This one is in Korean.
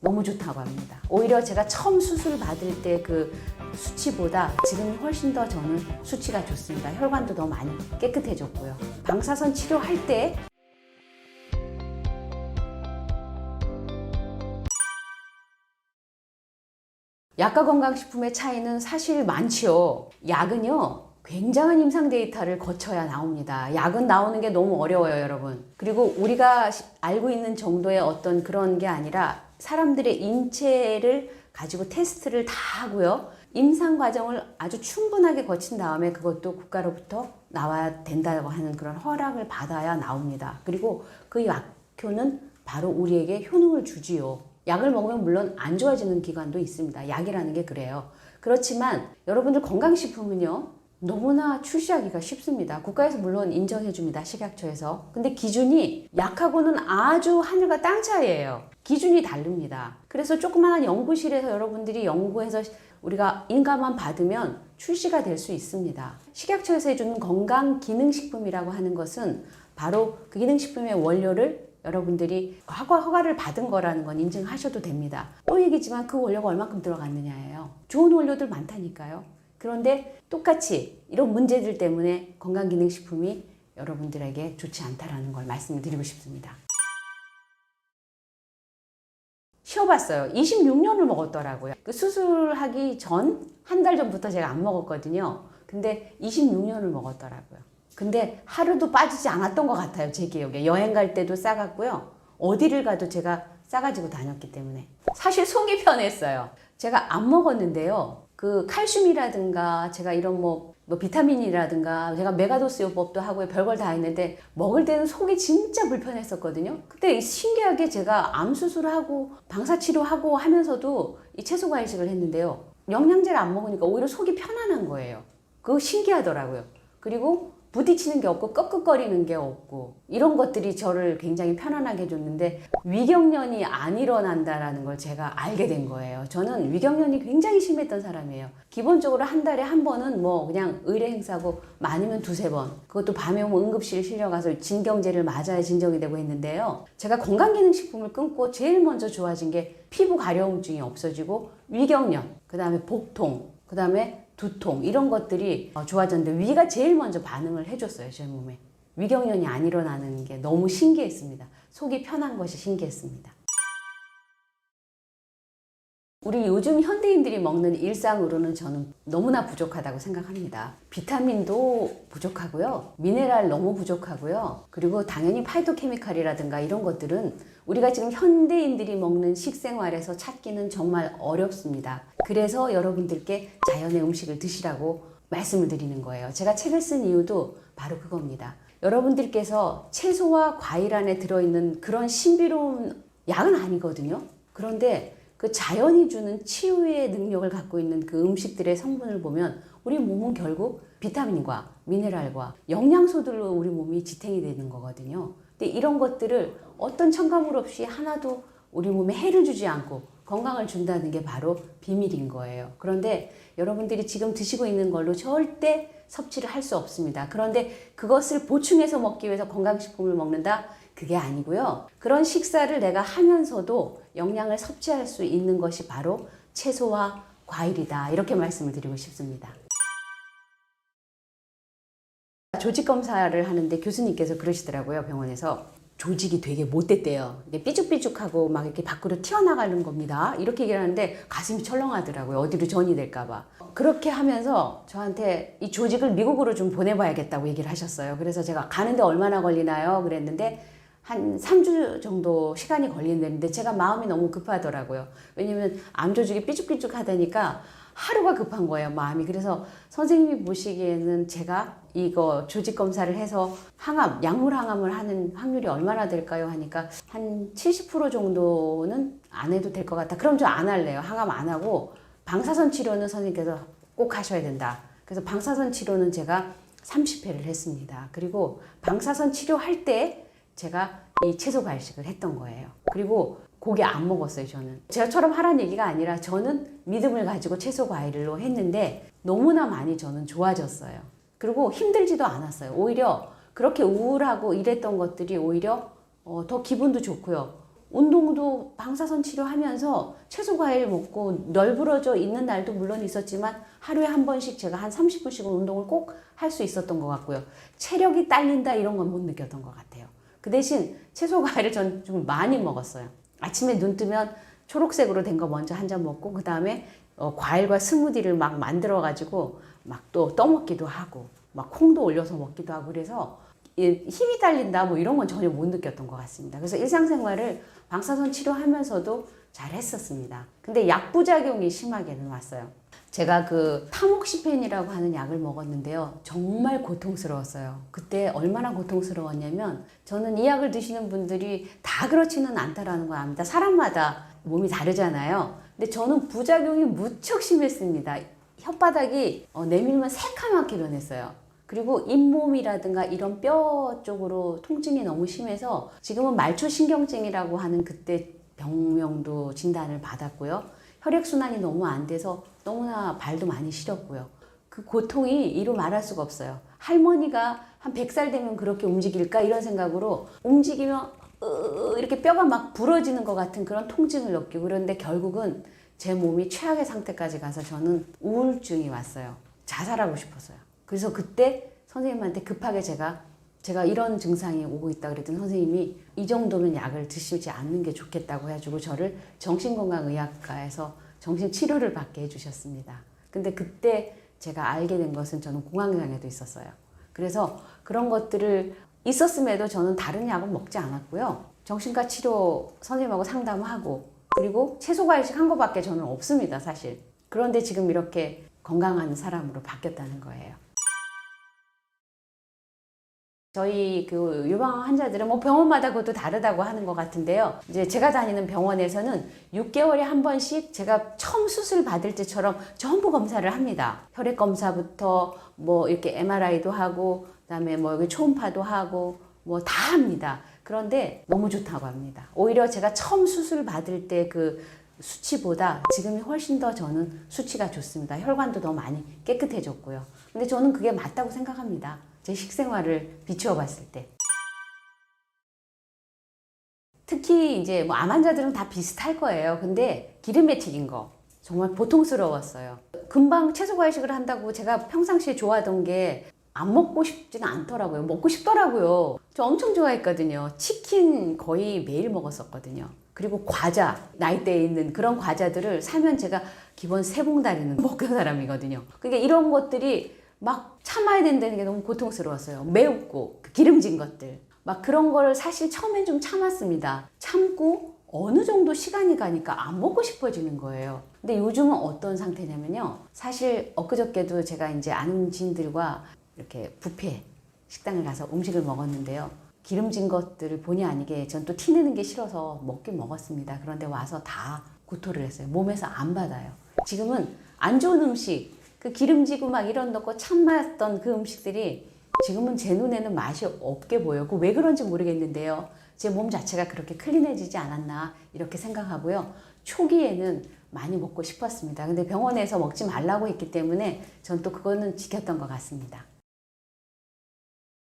너무 좋다고 합니다. 오히려 제가 처음 수술 받을 때 그 수치보다 지금 훨씬 더 저는 수치가 좋습니다. 혈관도 더 많이 깨끗해졌고요. 방사선 치료할 때 약과 건강식품의 차이는 사실 많지요. 약은요, 굉장한 임상 데이터를 거쳐야 나옵니다. 약은 나오는 게 너무 어려워요, 여러분. 그리고 우리가 알고 있는 정도의 어떤 그런 게 아니라 사람들의 인체를 가지고 테스트를 다 하고요. 임상 과정을 아주 충분하게 거친 다음에 그것도 국가로부터 나와야 된다고 하는 그런 허락을 받아야 나옵니다. 그리고 그 약효는 바로 우리에게 효능을 주지요. 약을 먹으면 물론 안 좋아지는 기관도 있습니다. 약이라는 게 그래요. 그렇지만 여러분들 건강식품은요, 너무나 출시하기가 쉽습니다. 국가에서 물론 인정해 줍니다. 식약처에서. 근데 기준이 약하고는 아주 하늘과 땅 차이예요. 기준이 다릅니다. 그래서 조그마한 연구실에서 여러분들이 연구해서 우리가 인가만 받으면 출시가 될 수 있습니다. 식약처에서 해주는 건강기능식품이라고 하는 것은 바로 그 기능식품의 원료를 여러분들이 허가를 받은 거라는 건 인증하셔도 됩니다. 또 얘기지만 그 원료가 얼마큼 들어갔느냐예요. 좋은 원료들 많다니까요. 그런데 똑같이 이런 문제들 때문에 건강기능식품이 여러분들에게 좋지 않다라는 걸 말씀드리고 싶습니다. 쉬어봤어요. 26년을 먹었더라고요. 그 수술하기 전, 한 달 전부터 제가 안 먹었거든요. 근데 26년을 먹었더라고요. 근데 하루도 빠지지 않았던 것 같아요. 제 기억에. 여행 갈 때도 싸갔고요. 어디를 가도 제가 싸가지고 다녔기 때문에. 사실 속이 편했어요. 제가 안 먹었는데요. 그 칼슘이라든가 제가 이런 뭐 비타민이라든가 제가 메가도스 요법도 하고 별걸 다 했는데 먹을 때는 속이 진짜 불편했었거든요. 그때 신기하게 제가 암 수술하고 방사치료하고 하면서도 이 채소과일식을 했는데요. 영양제를 안 먹으니까 오히려 속이 편안한 거예요. 그거 신기하더라고요. 그리고 부딪히는 게 없고 끄끄거리는 게 없고 이런 것들이 저를 굉장히 편안하게 해줬는데 위경련이 안 일어난다라는 걸 제가 알게 된 거예요. 저는 위경련이 굉장히 심했던 사람이에요. 기본적으로 한 달에 한 번은 뭐 그냥 의뢰 행사고 많으면 두세 번, 그것도 밤에 오면 응급실 실려가서 진경제를 맞아야 진정이 되고 했는데요. 제가 건강기능식품을 끊고 제일 먼저 좋아진 게 피부 가려움증이 없어지고 위경련, 그 다음에 복통, 그 다음에 두통 이런 것들이 좋아졌는데 위가 제일 먼저 반응을 해줬어요. 제 몸에. 위경련이 안 일어나는 게 너무 신기했습니다. 속이 편한 것이 신기했습니다. 우리 요즘 현대인들이 먹는 일상으로는 저는 너무나 부족하다고 생각합니다. 비타민도 부족하고요. 미네랄 너무 부족하고요. 그리고 당연히 파이토케미칼이라든가 이런 것들은 우리가 지금 현대인들이 먹는 식생활에서 찾기는 정말 어렵습니다. 그래서 여러분들께 자연의 음식을 드시라고 말씀을 드리는 거예요. 제가 책을 쓴 이유도 바로 그겁니다. 여러분들께서 채소와 과일 안에 들어있는 그런 신비로운 약은 아니거든요. 그런데 그 자연이 주는 치유의 능력을 갖고 있는 그 음식들의 성분을 보면 우리 몸은 결국 비타민과 미네랄과 영양소들로 우리 몸이 지탱이 되는 거거든요. 근데 이런 것들을 어떤 첨가물 없이 하나도 우리 몸에 해를 주지 않고 건강을 준다는 게 바로 비밀인 거예요. 그런데 여러분들이 지금 드시고 있는 걸로 절대 섭취를 할 수 없습니다. 그런데 그것을 보충해서 먹기 위해서 건강식품을 먹는다? 그게 아니고요. 그런 식사를 내가 하면서도 영양을 섭취할 수 있는 것이 바로 채소와 과일이다. 이렇게 말씀을 드리고 싶습니다. 조직 검사를 하는데 교수님께서 그러시더라고요. 병원에서. 조직이 되게 못됐대요. 삐죽삐죽하고 막 이렇게 밖으로 튀어나가는 겁니다. 이렇게 얘기를 하는데 가슴이 철렁하더라고요. 어디로 전이 될까봐. 그렇게 하면서 저한테 이 조직을 미국으로 좀 보내봐야겠다고 얘기를 하셨어요. 그래서 제가 가는데 얼마나 걸리나요? 그랬는데 한 3주 정도 시간이 걸린다는데 제가 마음이 너무 급하더라고요. 왜냐면 암 조직이 삐죽삐죽 하다니까 하루가 급한 거예요, 마음이. 그래서 선생님이 보시기에는 제가 이거 조직 검사를 해서 항암, 약물 항암을 하는 확률이 얼마나 될까요? 하니까 한 70% 정도는 안 해도 될 것 같아. 그럼 저 안 할래요. 항암 안 하고 방사선 치료는 선생님께서 꼭 하셔야 된다. 그래서 방사선 치료는 제가 30회를 했습니다. 그리고 방사선 치료할 때 제가 이 채소 과일식을 했던 거예요. 그리고 고기 안 먹었어요, 저는. 제가처럼 하라는 얘기가 아니라 저는 믿음을 가지고 채소 과일로 했는데 너무나 많이 저는 좋아졌어요. 그리고 힘들지도 않았어요. 오히려 그렇게 우울하고 이랬던 것들이 오히려 더 기분도 좋고요. 운동도 방사선 치료하면서 채소 과일 먹고 널브러져 있는 날도 물론 있었지만 하루에 한 번씩 제가 한 30분씩은 운동을 꼭 할 수 있었던 것 같고요. 체력이 딸린다 이런 건 못 느꼈던 것 같아요. 그 대신 채소 과일을 전 좀 많이 먹었어요. 아침에 눈 뜨면 초록색으로 된 거 먼저 한 잔 먹고 그 다음에 과일과 스무디를 막 만들어 가지고 막 또 떠먹기도 하고 막 콩도 올려서 먹기도 하고 그래서 힘이 딸린다 뭐 이런 건 전혀 못 느꼈던 것 같습니다. 그래서 일상생활을 방사선 치료하면서도 잘 했었습니다. 근데 약부작용이 심하게는 왔어요. 제가 그 타목시펜이라고 하는 약을 먹었는데요. 정말 고통스러웠어요. 그때 얼마나 고통스러웠냐면 저는 이 약을 드시는 분들이 다 그렇지는 않다라는 걸 압니다. 사람마다 몸이 다르잖아요. 근데 저는 부작용이 무척 심했습니다. 혓바닥이 내밀면 새카맣게 변했어요. 그리고 잇몸이라든가 이런 뼈 쪽으로 통증이 너무 심해서 지금은 말초신경증이라고 하는 그때 병명도 진단을 받았고요. 혈액순환이 너무 안 돼서 너무나 발도 많이 시렸고요. 그 고통이 이루 말할 수가 없어요. 할머니가 한 100살 되면 그렇게 움직일까 이런 생각으로 움직이면 이렇게 뼈가 막 부러지는 것 같은 그런 통증을 느끼고 그런데 결국은 제 몸이 최악의 상태까지 가서 저는 우울증이 왔어요. 자살하고 싶었어요. 그래서 그때 선생님한테 급하게 제가 이런 증상이 오고 있다 그랬더니 선생님이 이 정도면 약을 드시지 않는 게 좋겠다고 해가지고 저를 정신건강의학과에서 정신치료를 받게 해주셨습니다. 근데 그때 제가 알게 된 것은 저는 공황장애도 있었어요. 그래서 그런 것들을 있었음에도 저는 다른 약은 먹지 않았고요. 정신과 치료 선생님하고 상담하고 그리고 채소과일식 한 거밖에 저는 없습니다, 사실. 그런데 지금 이렇게 건강한 사람으로 바뀌었다는 거예요. 저희 그 유방 환자들은 뭐 병원마다 그것도 다르다고 하는 것 같은데요. 이제 제가 다니는 병원에서는 6개월에 한 번씩 제가 처음 수술 받을 때처럼 전부 검사를 합니다. 혈액 검사부터 뭐 이렇게 MRI도 하고 그다음에 뭐 여기 초음파도 하고 뭐 다 합니다. 그런데 너무 좋다고 합니다. 오히려 제가 처음 수술 받을 때 그 수치보다 지금이 훨씬 더 저는 수치가 좋습니다. 혈관도 더 많이 깨끗해졌고요. 근데 저는 그게 맞다고 생각합니다. 제 식생활을 비추어 봤을 때. 특히 이제 뭐 암 환자들은 다 비슷할 거예요. 근데 기름에 튀긴 거 정말 보통스러웠어요. 금방 채소 과일식을 한다고 제가 평상시에 좋아하던 게 안 먹고 싶지는 않더라고요. 먹고 싶더라고요. 저 엄청 좋아했거든요. 치킨 거의 매일 먹었었거든요. 그리고 과자, 나이대에 있는 그런 과자들을 사면 제가 기본 3봉다리는 먹는 사람이거든요. 그러니까 이런 것들이 막 참아야 된다는 게 너무 고통스러웠어요. 매웠고 기름진 것들 막 그런 거를 사실 처음엔 좀 참았습니다. 참고 어느 정도 시간이 가니까 안 먹고 싶어지는 거예요. 근데 요즘은 어떤 상태냐면요. 사실 엊그저께도 제가 이제 아는 지인들과 이렇게 뷔페 식당을 가서 음식을 먹었는데요. 기름진 것들을 본의 아니게 전 또 티내는 게 싫어서 먹긴 먹었습니다. 그런데 와서 다 구토를 했어요. 몸에서 안 받아요. 지금은 안 좋은 음식 그 기름지고 막 이런 넣고 참았던 그 음식들이 지금은 제 눈에는 맛이 없게 보여요. 왜 그런지 모르겠는데요. 제 몸 자체가 그렇게 클린해지지 않았나 이렇게 생각하고요. 초기에는 많이 먹고 싶었습니다. 근데 병원에서 먹지 말라고 했기 때문에 전 또 그거는 지켰던 것 같습니다.